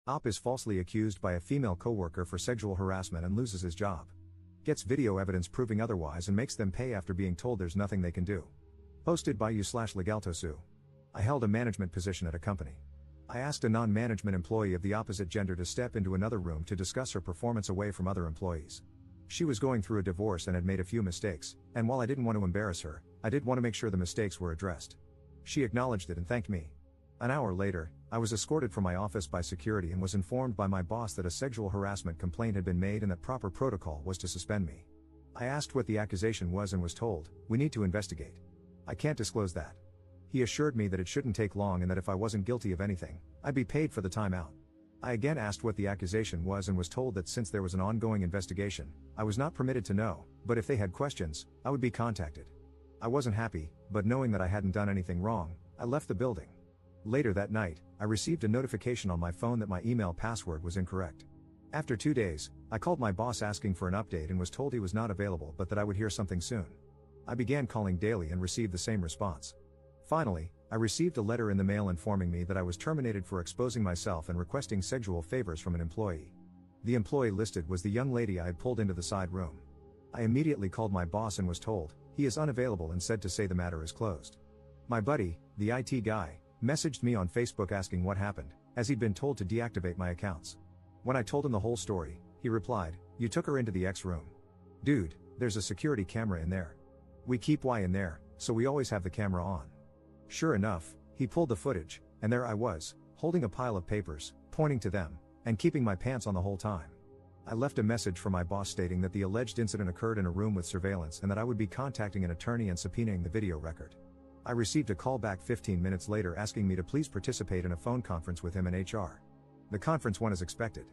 Op is falsely accused by a female coworker for sexual harassment and loses his job. Gets video evidence proving otherwise and makes them pay after being told there's nothing they can do. Posted by you/legaltosu. I held a management position at a company. I asked a non-management employee of the opposite gender to step into another room to discuss her performance away from other employees. She was going through a divorce and had made a few mistakes, and while I didn't want to embarrass her, I did want to make sure the mistakes were addressed. She acknowledged it and thanked me. An hour later, I was escorted from my office by security and was informed by my boss that a sexual harassment complaint had been made and that proper protocol was to suspend me. I asked what the accusation was and was told, "We need to investigate. I can't disclose that." He assured me that it shouldn't take long and that if I wasn't guilty of anything, I'd be paid for the time out. I again asked what the accusation was and was told that since there was an ongoing investigation, I was not permitted to know, but if they had questions, I would be contacted. I wasn't happy, but knowing that I hadn't done anything wrong, I left the building. Later that night, I received a notification on my phone that my email password was incorrect. After 2 days, I called my boss asking for an update and was told he was not available but that I would hear something soon. I began calling daily and received the same response. Finally, I received a letter in the mail informing me that I was terminated for exposing myself and requesting sexual favors from an employee. The employee listed was the young lady I had pulled into the side room. I immediately called my boss and was told, he is unavailable and said to say the matter is closed. My buddy, the IT guy, messaged me on Facebook asking what happened, as he'd been told to deactivate my accounts. When I told him the whole story, he replied, "You took her into the X room. Dude, there's a security camera in there. We keep Y in there, so we always have the camera on." Sure enough, he pulled the footage, and there I was, holding a pile of papers, pointing to them, and keeping my pants on the whole time. I left a message for my boss stating that the alleged incident occurred in a room with surveillance and that I would be contacting an attorney and subpoenaing the video record. I received a call back 15 minutes later asking me to please participate in a phone conference with him and HR. The conference went as expected.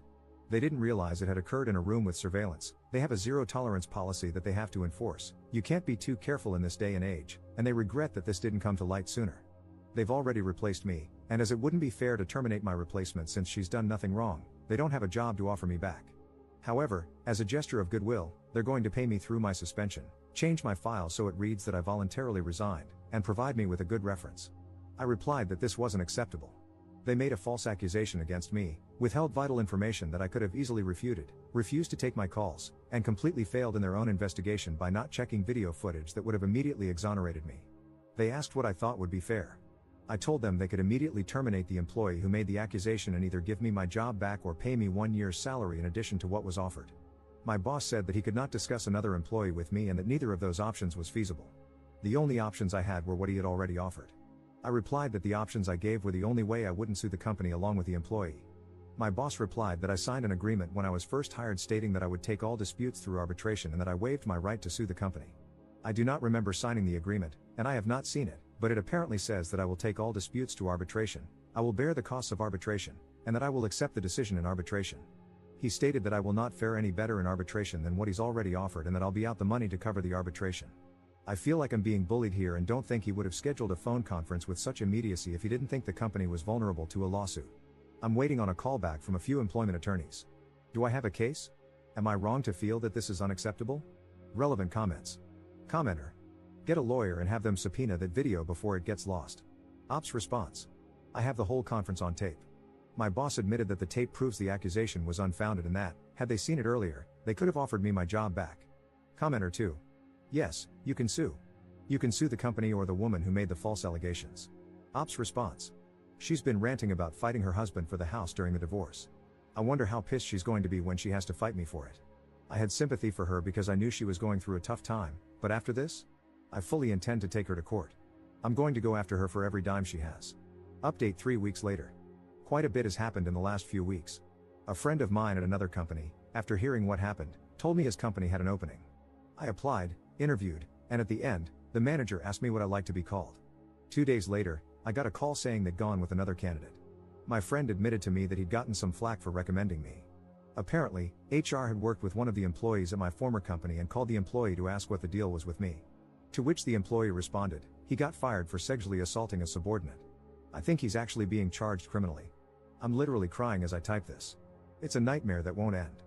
They didn't realize it had occurred in a room with surveillance. They have a zero-tolerance policy that they have to enforce. You can't be too careful in this day and age, and they regret that this didn't come to light sooner. They've already replaced me, and as it wouldn't be fair to terminate my replacement since she's done nothing wrong, they don't have a job to offer me back. However, as a gesture of goodwill, they're going to pay me through my suspension, change my file so it reads that I voluntarily resigned, and provide me with a good reference. I replied that this wasn't acceptable. They made a false accusation against me, withheld vital information that I could have easily refuted, refused to take my calls, and completely failed in their own investigation by not checking video footage that would have immediately exonerated me. They asked what I thought would be fair. I told them they could immediately terminate the employee who made the accusation and either give me my job back or pay me 1 year's salary in addition to what was offered. My boss said that he could not discuss another employee with me and that neither of those options was feasible. The only options I had were what he had already offered. I replied that the options I gave were the only way I wouldn't sue the company along with the employee. My boss replied that I signed an agreement when I was first hired stating that I would take all disputes through arbitration and that I waived my right to sue the company. I do not remember signing the agreement, and I have not seen it, but it apparently says that I will take all disputes to arbitration, I will bear the costs of arbitration, and that I will accept the decision in arbitration. He stated that I will not fare any better in arbitration than what he's already offered and that I'll be out the money to cover the arbitration. I feel like I'm being bullied here and don't think he would have scheduled a phone conference with such immediacy if he didn't think the company was vulnerable to a lawsuit. I'm waiting on a call back from a few employment attorneys. Do I have a case? Am I wrong to feel that this is unacceptable? Relevant comments. Commenter. Get a lawyer and have them subpoena that video before it gets lost. Ops response. I have the whole conference on tape. My boss admitted that the tape proves the accusation was unfounded and that, had they seen it earlier, they could have offered me my job back. Commenter 2. Yes, you can sue. You can sue the company or the woman who made the false allegations. Ops response. She's been ranting about fighting her husband for the house during the divorce. I wonder how pissed she's going to be when she has to fight me for it. I had sympathy for her because I knew she was going through a tough time, but after this? I fully intend to take her to court. I'm going to go after her for every dime she has. Update 3 weeks later. Quite a bit has happened in the last few weeks. A friend of mine at another company, after hearing what happened, told me his company had an opening. I applied, interviewed, and at the end, the manager asked me what I like to be called. 2 days later, I got a call saying they'd gone with another candidate. My friend admitted to me that he'd gotten some flack for recommending me. Apparently, HR had worked with one of the employees at my former company and called the employee to ask what the deal was with me. To which the employee responded, he got fired for sexually assaulting a subordinate. I think he's actually being charged criminally. I'm literally crying as I type this. It's a nightmare that won't end.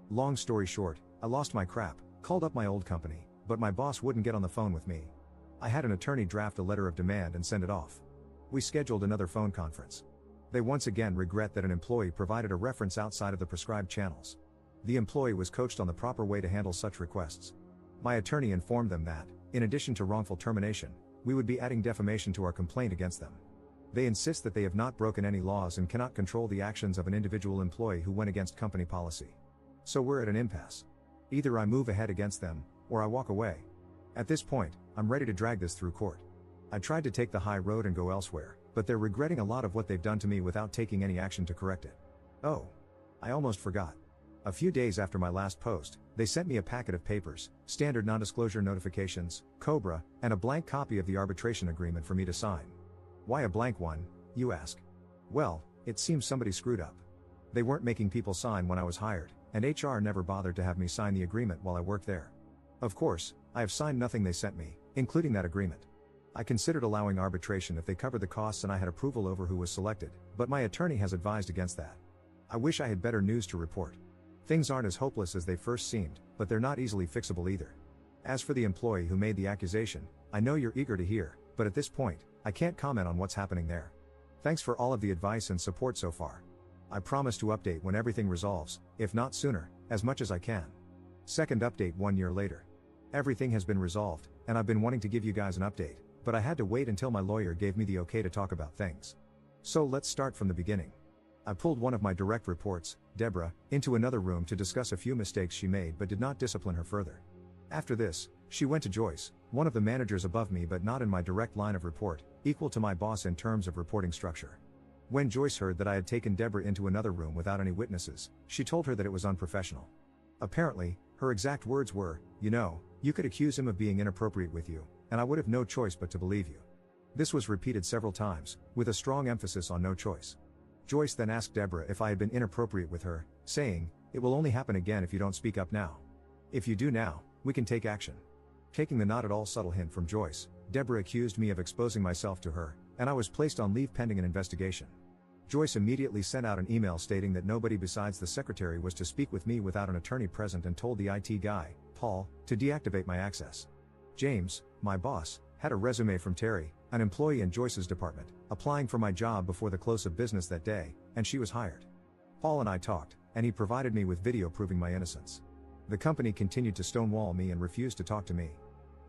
Long story short, I lost my crap, called up my old company, but my boss wouldn't get on the phone with me. I had an attorney draft a letter of demand and send it off. We scheduled another phone conference. They once again regret that an employee provided a reference outside of the prescribed channels. The employee was coached on the proper way to handle such requests. My attorney informed them that, in addition to wrongful termination, we would be adding defamation to our complaint against them. They insist that they have not broken any laws and cannot control the actions of an individual employee who went against company policy. So we're at an impasse. Either I move ahead against them, or I walk away. At this point, I'm ready to drag this through court. I tried to take the high road and go elsewhere, but they're regretting a lot of what they've done to me without taking any action to correct it. Oh, I almost forgot. A few days after my last post, they sent me a packet of papers, standard non-disclosure notifications, COBRA, and a blank copy of the arbitration agreement for me to sign. Why a blank one, you ask? Well, it seems somebody screwed up. They weren't making people sign when I was hired, and HR never bothered to have me sign the agreement while I worked there. Of course, I have signed nothing they sent me, including that agreement. I considered allowing arbitration if they covered the costs and I had approval over who was selected, but my attorney has advised against that. I wish I had better news to report. Things aren't as hopeless as they first seemed, but they're not easily fixable either. As for the employee who made the accusation, I know you're eager to hear, but at this point, I can't comment on what's happening there. Thanks for all of the advice and support so far. I promise to update when everything resolves, if not sooner, as much as I can. Second update 1 year later. Everything has been resolved, and I've been wanting to give you guys an update, but I had to wait until my lawyer gave me the okay to talk about things. So let's start from the beginning. I pulled one of my direct reports, Deborah, into another room to discuss a few mistakes she made but did not discipline her further. After this, she went to Joyce, one of the managers above me but not in my direct line of report, equal to my boss in terms of reporting structure. When Joyce heard that I had taken Deborah into another room without any witnesses, she told her that it was unprofessional. Apparently, her exact words were, you could accuse him of being inappropriate with you, and I would have no choice but to believe you. This was repeated several times, with a strong emphasis on no choice. Joyce then asked Deborah if I had been inappropriate with her, saying, "It will only happen again if you don't speak up now. If you do now, we can take action." Taking the not at all subtle hint from Joyce, Deborah accused me of exposing myself to her, and I was placed on leave pending an investigation. Joyce immediately sent out an email stating that nobody besides the secretary was to speak with me without an attorney present and told the IT guy, Paul, to deactivate my access. James, my boss, had a resume from Terry, an employee in Joyce's department, applying for my job before the close of business that day, and she was hired. Paul and I talked, and he provided me with video proving my innocence. The company continued to stonewall me and refused to talk to me.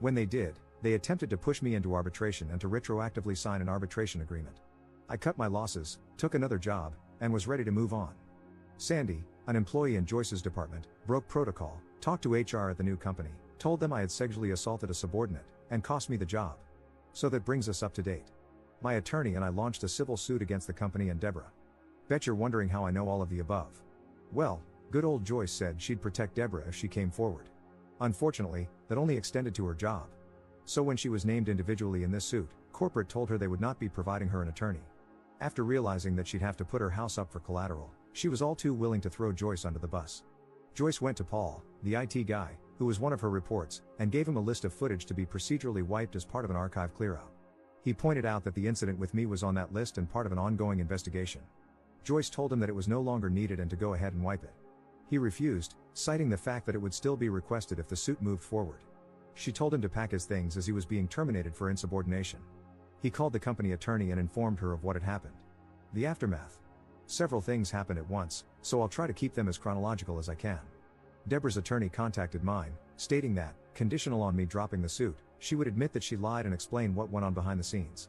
When they did, they attempted to push me into arbitration and to retroactively sign an arbitration agreement. I cut my losses, took another job, and was ready to move on. Sandy, an employee in Joyce's department, broke protocol, talked to HR at the new company, told them I had sexually assaulted a subordinate, and cost me the job. So that brings us up to date. My attorney and I launched a civil suit against the company and Deborah. Bet you're wondering how I know all of the above. Well, good old Joyce said she'd protect Deborah if she came forward. Unfortunately, that only extended to her job. So when she was named individually in this suit, corporate told her they would not be providing her an attorney. After realizing that she'd have to put her house up for collateral, she was all too willing to throw Joyce under the bus. Joyce went to Paul, the IT guy, who was one of her reports, and gave him a list of footage to be procedurally wiped as part of an archive clearout. He pointed out that the incident with me was on that list and part of an ongoing investigation. Joyce told him that it was no longer needed and to go ahead and wipe it. He refused, citing the fact that it would still be requested if the suit moved forward. She told him to pack his things as he was being terminated for insubordination. He called the company attorney and informed her of what had happened. The aftermath. Several things happened at once, so I'll try to keep them as chronological as I can. Deborah's attorney contacted mine, stating that, conditional on me dropping the suit, she would admit that she lied and explain what went on behind the scenes.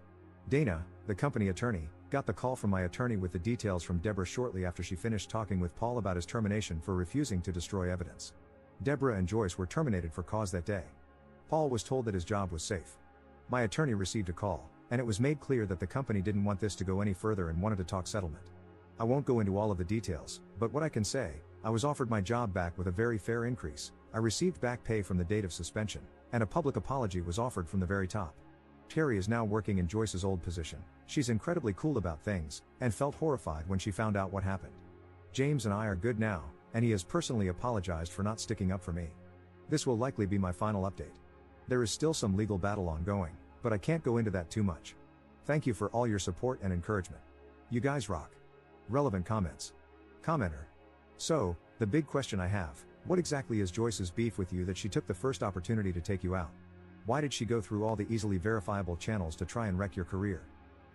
Dana, the company attorney, got the call from my attorney with the details from Deborah shortly after she finished talking with Paul about his termination for refusing to destroy evidence. Deborah and Joyce were terminated for cause that day. Paul was told that his job was safe. My attorney received a call, and it was made clear that the company didn't want this to go any further and wanted to talk settlement. I won't go into all of the details, but what I can say, I was offered my job back with a very fair increase, I received back pay from the date of suspension, and a public apology was offered from the very top. Terry is now working in Joyce's old position. She's incredibly cool about things, and felt horrified when she found out what happened. James and I are good now, and he has personally apologized for not sticking up for me. This will likely be my final update. There is still some legal battle ongoing, but I can't go into that too much. Thank you for all your support and encouragement. You guys rock. Relevant comments. Commenter. So, the big question I have, what exactly is Joyce's beef with you that she took the first opportunity to take you out? Why did she go through all the easily verifiable channels to try and wreck your career?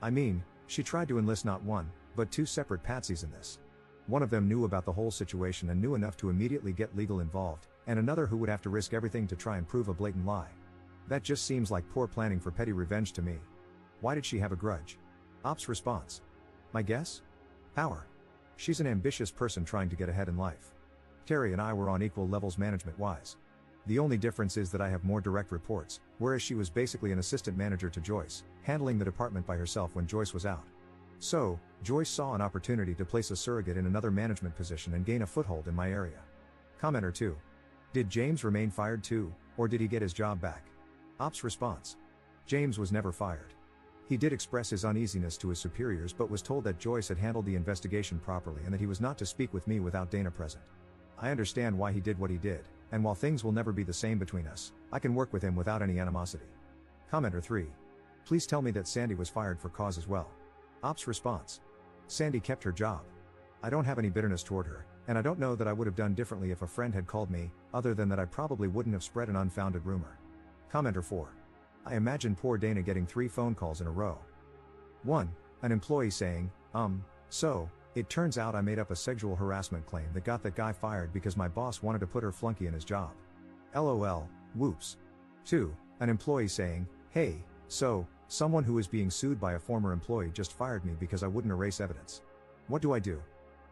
I mean, she tried to enlist not one, But two separate patsies in this. One of them knew about the whole situation and knew enough to immediately get legal involved, and another who would have to risk everything to try and prove a blatant lie. That just seems like poor planning for petty revenge to me. Why did she have a grudge? Ops response. My guess? Power. She's an ambitious person trying to get ahead in life. Terry and I were on equal levels management-wise. The only difference is that I have more direct reports, whereas she was basically an assistant manager to Joyce, handling the department by herself when Joyce was out. So, Joyce saw an opportunity to place a surrogate in another management position and gain a foothold in my area. Commenter 2. Did James remain fired too, or did he get his job back? Ops response. James was never fired. He did express his uneasiness to his superiors but was told that Joyce had handled the investigation properly and that he was not to speak with me without Dana present. I understand why he did what he did, and while things will never be the same between us, I can work with him without any animosity. Commenter 3. Please tell me that Sandy was fired for cause as well. Ops response. Sandy kept her job. I don't have any bitterness toward her, and I don't know that I would have done differently if a friend had called me, other than that I probably wouldn't have spread an unfounded rumor. Commenter 4. I imagine poor Dana getting 3 phone calls in a row. 1. An employee saying, so, it turns out I made up a sexual harassment claim that got that guy fired because my boss wanted to put her flunky in his job. LOL, whoops. 2. An employee saying, hey, so, someone who is being sued by a former employee just fired me because I wouldn't erase evidence. What do I do?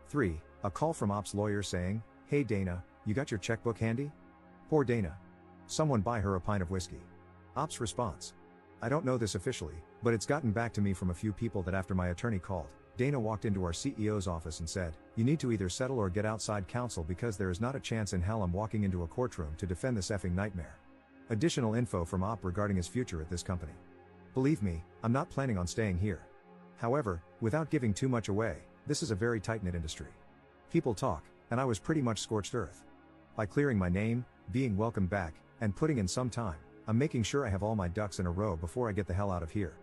3. A call from ops lawyer saying, hey Dana, you got your checkbook handy? Poor Dana. Someone buy her a pint of whiskey. Ops response. I don't know this officially, but it's gotten back to me from a few people that after my attorney called, Dana walked into our CEO's office and said, you need to either settle or get outside counsel because there is not a chance in hell I'm walking into a courtroom to defend this effing nightmare. Additional info from Op regarding his future at this company. Believe me, I'm not planning on staying here. However, without giving too much away, this is a very tight-knit industry. People talk, and I was pretty much scorched earth. By clearing my name, being welcomed back, and putting in some time, I'm making sure I have all my ducks in a row before I get the hell out of here.